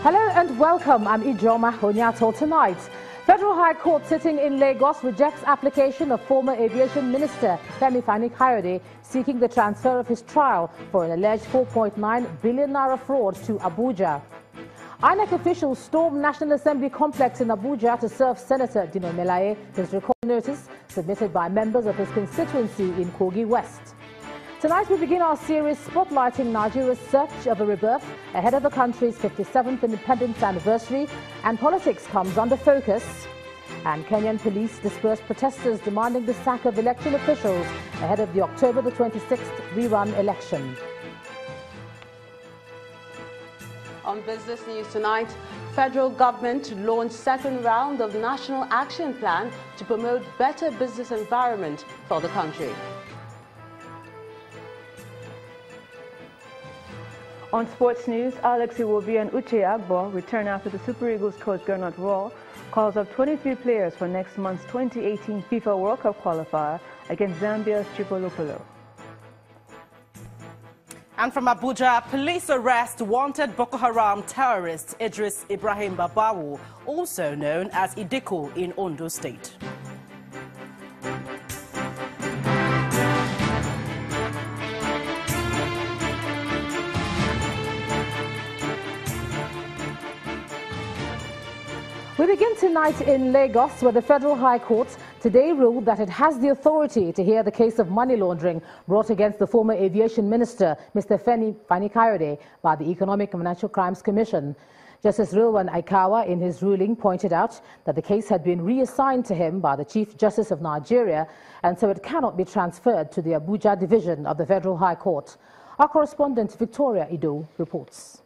Hello and welcome. I'm Ijoma Honyato. Tonight, Federal High Court sitting in Lagos rejects application of former Aviation Minister Femi FaniKayode seeking the transfer of his trial for an alleged 4.9 billion naira fraud to Abuja. INEC officials storm National Assembly complex in Abuja to serve Senator Melaye his recall notice submitted by members of his constituency in Kogi West. Tonight we begin our series spotlighting Nigeria's search of a rebirth ahead of the country's 57th independence anniversary, and politics comes under focus. And Kenyan police disperse protesters demanding the sack of election officials ahead of the October the 26th rerun election. On business news tonight, federal government launched second round of National Action Plan to promote better business environment for the country. On sports news, Alex Iwobi and Uche Agbo return after the Super Eagles coach Gernot Rohr calls up 23 players for next month's 2018 FIFA World Cup qualifier against Zambia's Tripoli. And from Abuja, police arrest wanted Boko Haram terrorist Idris Ibrahim Babawu, also known as Idiko, in Ondo State. We begin tonight in Lagos, where the Federal High Court today ruled that it has the authority to hear the case of money laundering brought against the former Aviation Minister, Mr. Femi FaniKayode, by the Economic and Financial Crimes Commission. Justice Rilwan Aikawa, in his ruling, pointed out that the case had been reassigned to him by the Chief Justice of Nigeria, and so it cannot be transferred to the Abuja division of the Federal High Court. Our correspondent Victoria Ido reports.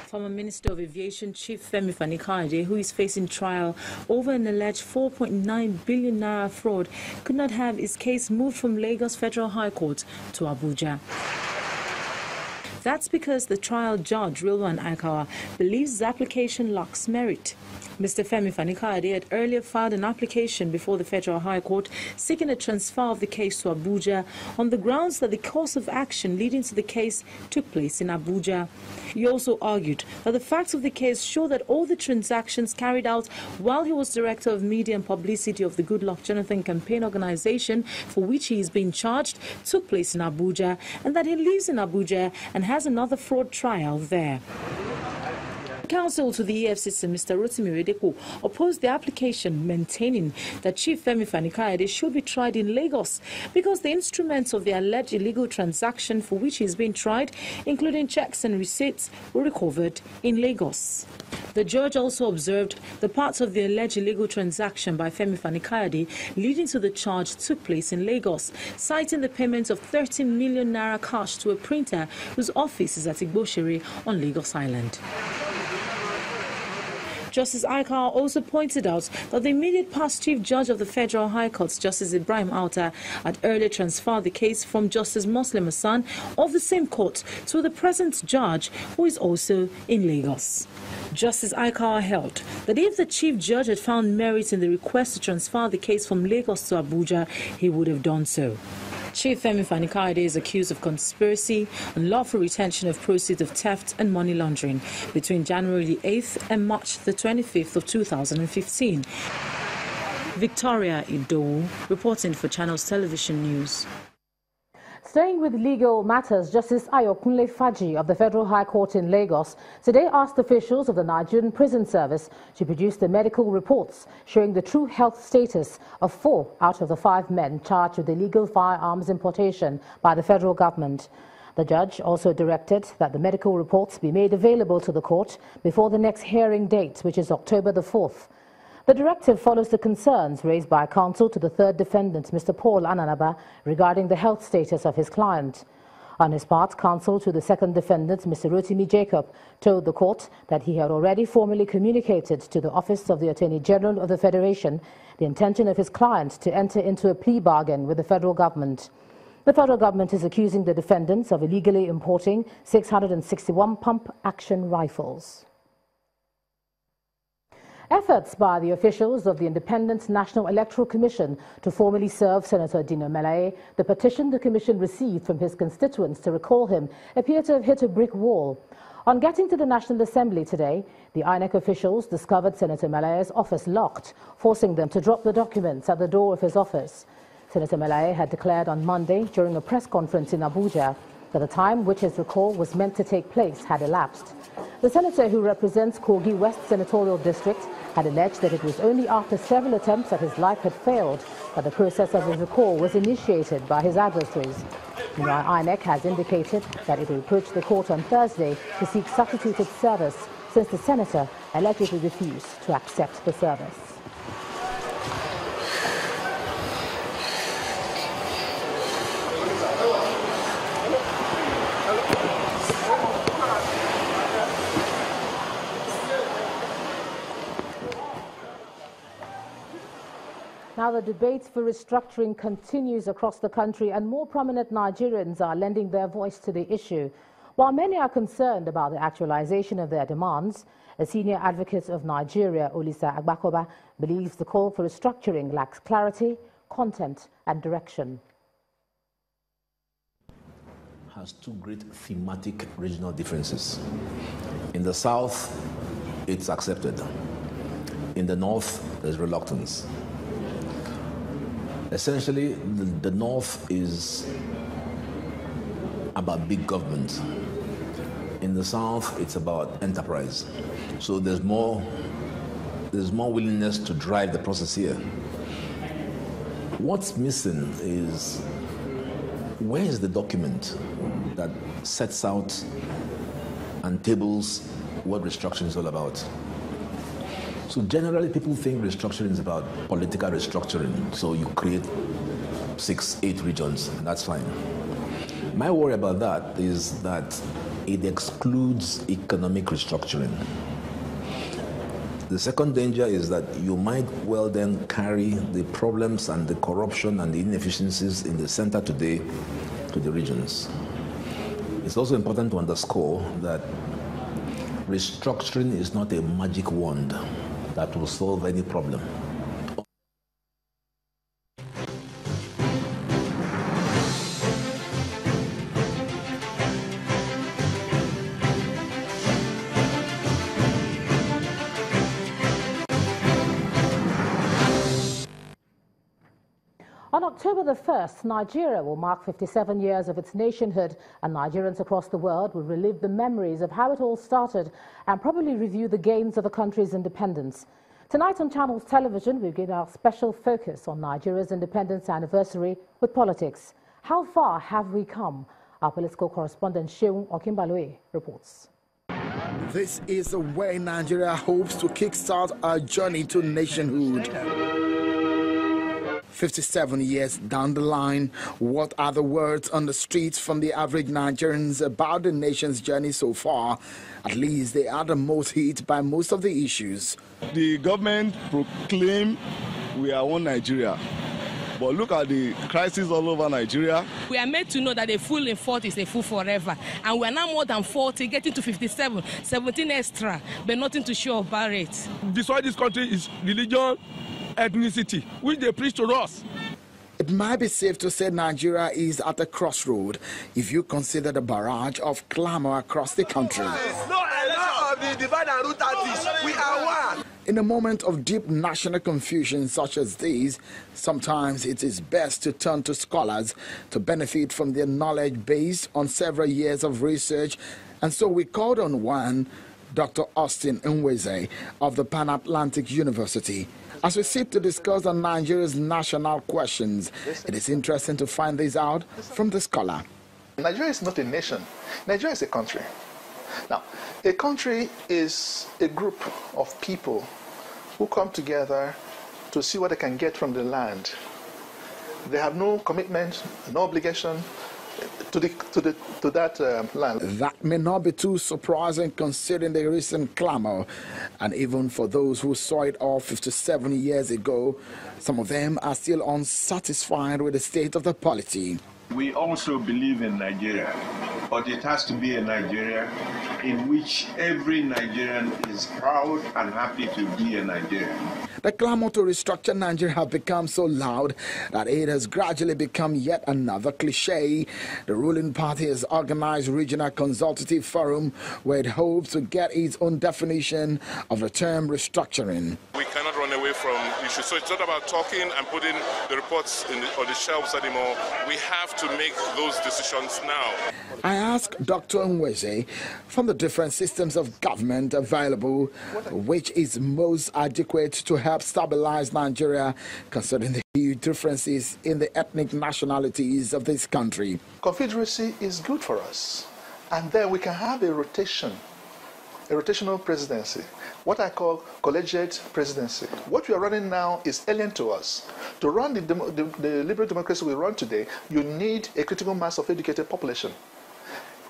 Former Minister of Aviation Chief Femi FaniKayode, who is facing trial over an alleged 4.9 billion naira fraud, could not have his case moved from Lagos Federal High Court to Abuja. That's because the trial judge, Rilwan Aikawa, believes his application lacks merit. Mr. Femi FaniKayode had earlier filed an application before the Federal High Court seeking a transfer of the case to Abuja on the grounds that the course of action leading to the case took place in Abuja. He also argued that the facts of the case show that all the transactions carried out while he was Director of Media and Publicity of the Goodluck Jonathan campaign organization, for which he is being charged, took place in Abuja, and that he lives in Abuja and has another fraud trial there. Counsel to the EFCC, Mr. Rotimi Redeko, opposed the application, maintaining that Chief Femi FaniKayode should be tried in Lagos because the instruments of the alleged illegal transaction for which he is being tried, including checks and receipts, were recovered in Lagos. The judge also observed the parts of the alleged illegal transaction by Femi FaniKayode leading to the charge took place in Lagos, citing the payment of 30 million naira cash to a printer whose office is at Igboshere on Lagos Island. Justice Aikawa also pointed out that the immediate past Chief Judge of the Federal High Court, Justice Ibrahim Alta, had earlier transferred the case from Justice Muslim Hassan of the same court to the present judge, who is also in Lagos. Justice Aikawa held that if the Chief Judge had found merit in the request to transfer the case from Lagos to Abuja, he would have done so. Chief Femi FaniKayode is accused of conspiracy, unlawful retention of proceeds of theft and money laundering between January the 8th and March the 25th of 2015. Victoria Ido, reporting for Channels Television News. Staying with legal matters, Justice Ayokunle Faji of the Federal High Court in Lagos today asked officials of the Nigerian Prison Service to produce the medical reports showing the true health status of 4 out of the 5 men charged with illegal firearms importation by the federal government. The judge also directed that the medical reports be made available to the court before the next hearing date, which is October the 4th. The directive follows the concerns raised by counsel to the third defendant, Mr. Paul Ananaba, regarding the health status of his client. On his part, counsel to the second defendant, Mr. Rotimi Jacob, told the court that he had already formally communicated to the Office of the Attorney General of the Federation the intention of his client to enter into a plea bargain with the federal government. The federal government is accusing the defendants of illegally importing 661 pump-action rifles. Efforts by the officials of the Independent National Electoral Commission to formally serve Senator Dino Melaye the petition the commission received from his constituents to recall him appear to have hit a brick wall. On getting to the National Assembly today, the INEC officials discovered Senator Melaye's office locked, forcing them to drop the documents at the door of his office. Senator Melaye had declared on Monday during a press conference in Abuja that the time which his recall was meant to take place had elapsed. The senator, who represents Kogi West Senatorial District, had alleged that it was only after several attempts at his life had failed that the process of his recall was initiated by his adversaries. Meanwhile, INEC has indicated that it will approach the court on Thursday to seek substituted service since the senator allegedly refused to accept the service. Now the debate for restructuring continues across the country, and more prominent Nigerians are lending their voice to the issue. While many are concerned about the actualization of their demands, a senior advocate of Nigeria, Olisa Agbakoba, believes the call for restructuring lacks clarity, content and direction. Has two great thematic regional differences. In the south, it's accepted. In the north, there's reluctance. Essentially, the north is about big government. In the south, it's about enterprise. So there's more willingness to drive the process here. What's missing is, where is the document that sets out and tables what restructuring is all about? So generally, people think restructuring is about political restructuring. So you create 6, 8 regions, and that's fine. My worry about that is that it excludes economic restructuring. The second danger is that you might well then carry the problems and the corruption and the inefficiencies in the center today to the regions. It's also important to underscore that restructuring is not a magic wand that will solve any problem. On October the 1st, Nigeria will mark 57 years of its nationhood, and Nigerians across the world will relive the memories of how it all started and probably review the gains of the country's independence. Tonight on Channels Television, we give our special focus on Nigeria's independence anniversary with politics. How far have we come? Our political correspondent Sheung Okimbaloe reports. This is the way Nigeria hopes to kickstart our journey to nationhood. 57 years down the line, what are the words on the streets from the average Nigerians about the nation's journey so far? At least they are the most hit by most of the issues. The government proclaimed we are one Nigeria. But look at the crisis all over Nigeria. We are made to know that a fool in 40 is a fool forever. And we are now more than 40, getting to 57, 17 extra, but nothing to show about it. Destroy this country is religion, ethnicity, which they preach to us. It might be safe to say Nigeria is at a crossroad if you consider the barrage of clamor across the country. No election of the divide and rule tactics. We are one. In a moment of deep national confusion such as these, sometimes it is best to turn to scholars to benefit from their knowledge based on several years of research. And so we called on one, Dr. Austin Nweze of the Pan-Atlantic University. As we sit to discuss on Nigeria's national questions, it is interesting to find this out from the scholar. Nigeria is not a nation. Nigeria is a country. Now, a country is a group of people who come together to see what they can get from the land. They have no commitment, no obligation to that land. That may not be too surprising considering the recent clamor, and even for those who saw it all 57 years ago, some of them are still unsatisfied with the state of the polity. We also believe in Nigeria, but it has to be a Nigeria in which every Nigerian is proud and happy to be a Nigerian. The clamor to restructure Nigeria has become so loud that it has gradually become yet another cliche. The ruling party has organized a regional consultative forum where it hopes to get its own definition of the term restructuring. We cannot run away from issues. So it's not about talking and putting the reports on the shelves anymore. We have to make those decisions now. I asked Dr. Nweze, from the different systems of government available, which is most adequate to help stabilize Nigeria, considering the huge differences in the ethnic nationalities of this country. Confederacy is good for us. And then we can have a rotational presidency, what I call collegiate presidency. What we are running now is alien to us. To run the liberal democracy we run today, you need a critical mass of educated population.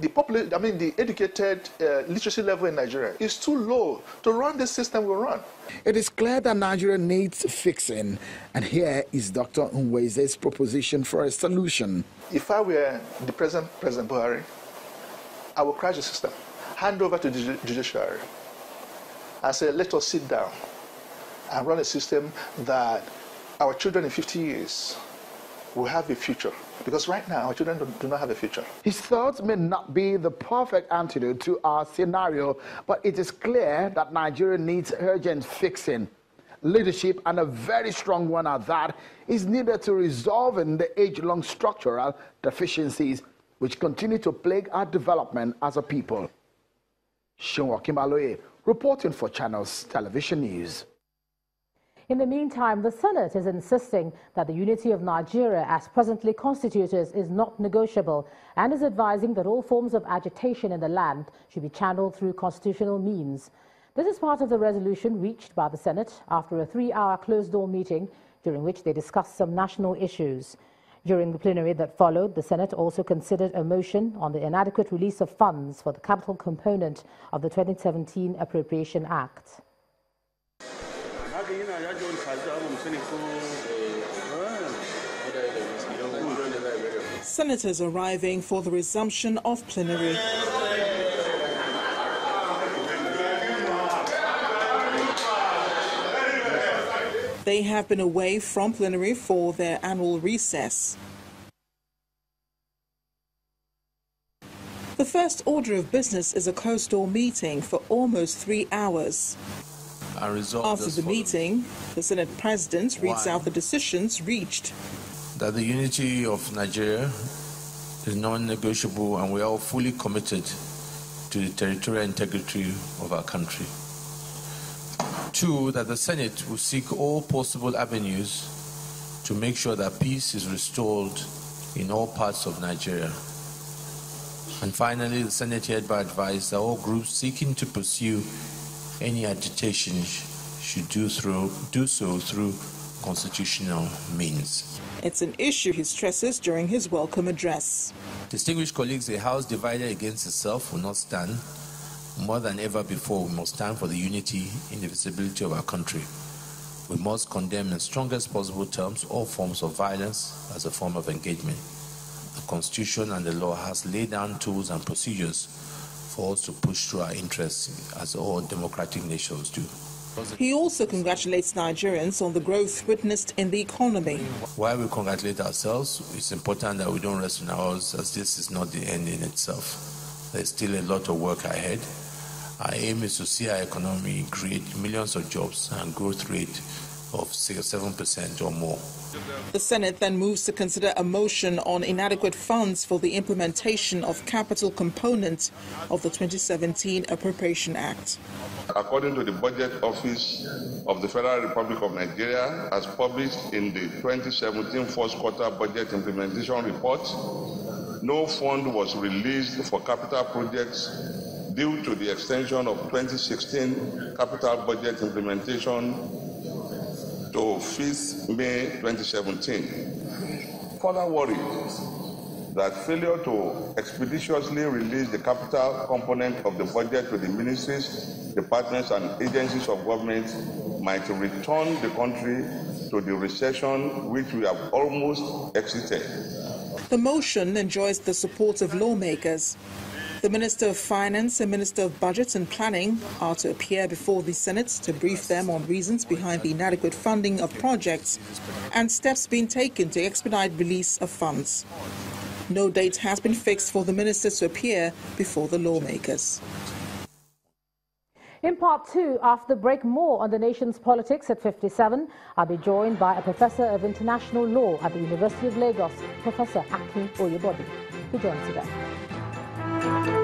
The educated literacy level in Nigeria is too low to run the system we run. It is clear that Nigeria needs fixing, and here is Dr. Nweze's proposition for a solution. If I were the President Buhari, I would crash the system, hand over to the judiciary, and say, let us sit down and run a system that our children in 50 years will have a future. Because right now, our children do not have a future. His thoughts may not be the perfect antidote to our scenario, but it is clear that Nigeria needs urgent fixing. Leadership, and a very strong one at that, is needed to resolve the age-long structural deficiencies which continue to plague our development as a people. Melaye, reporting for Channels Television News. In the meantime, the Senate is insisting that the unity of Nigeria as presently constituted is not negotiable and is advising that all forms of agitation in the land should be channeled through constitutional means. This is part of the resolution reached by the Senate after a 3-hour closed-door meeting during which they discussed some national issues. During the plenary that followed, the Senate also considered a motion on the inadequate release of funds for the capital component of the 2017 Appropriation Act. Senators arriving for the resumption of plenary. They have been away from plenary for their annual recess. The first order of business is a closed-door meeting for almost 3 hours. After the meeting, the Senate President reads out the decisions reached. That the unity of Nigeria is non-negotiable and we are all fully committed to the territorial integrity of our country. 2, that the Senate will seek all possible avenues to make sure that peace is restored in all parts of Nigeria. And finally, the Senate hereby advised that all groups seeking to pursue any agitation should do so through constitutional means. It's an issue he stresses during his welcome address. Distinguished colleagues, a house divided against itself will not stand. More than ever before, we must stand for the unity and indivisibility of our country. We must condemn in strongest possible terms all forms of violence as a form of engagement. The Constitution and the law has laid down tools and procedures for us to push through our interests as all democratic nations do. He also congratulates Nigerians on the growth witnessed in the economy. While we congratulate ourselves, it's important that we don't rest on ours, as this is not the end in itself. There's still a lot of work ahead. Our aim is to see our economy create millions of jobs and growth rate of 7% or more. The Senate then moves to consider a motion on inadequate funds for the implementation of capital component of the 2017 Appropriation Act. According to the Budget Office of the Federal Republic of Nigeria, as published in the 2017 first quarter budget implementation report, no fund was released for capital projects due to the extension of 2016 capital budget implementation to 5th May 2017. Further worried that failure to expeditiously release the capital component of the budget to the ministries, departments, and agencies of government might return the country to the recession which we have almost exited. The motion enjoys the support of lawmakers. The Minister of Finance and Minister of Budget and Planning are to appear before the Senate to brief them on reasons behind the inadequate funding of projects and steps being taken to expedite release of funds. No date has been fixed for the ministers to appear before the lawmakers. In part 2, after the break, more on the nation's politics at 57. I'll be joined by a professor of international law at the University of Lagos, Professor Akin Oyebode. He joins you there.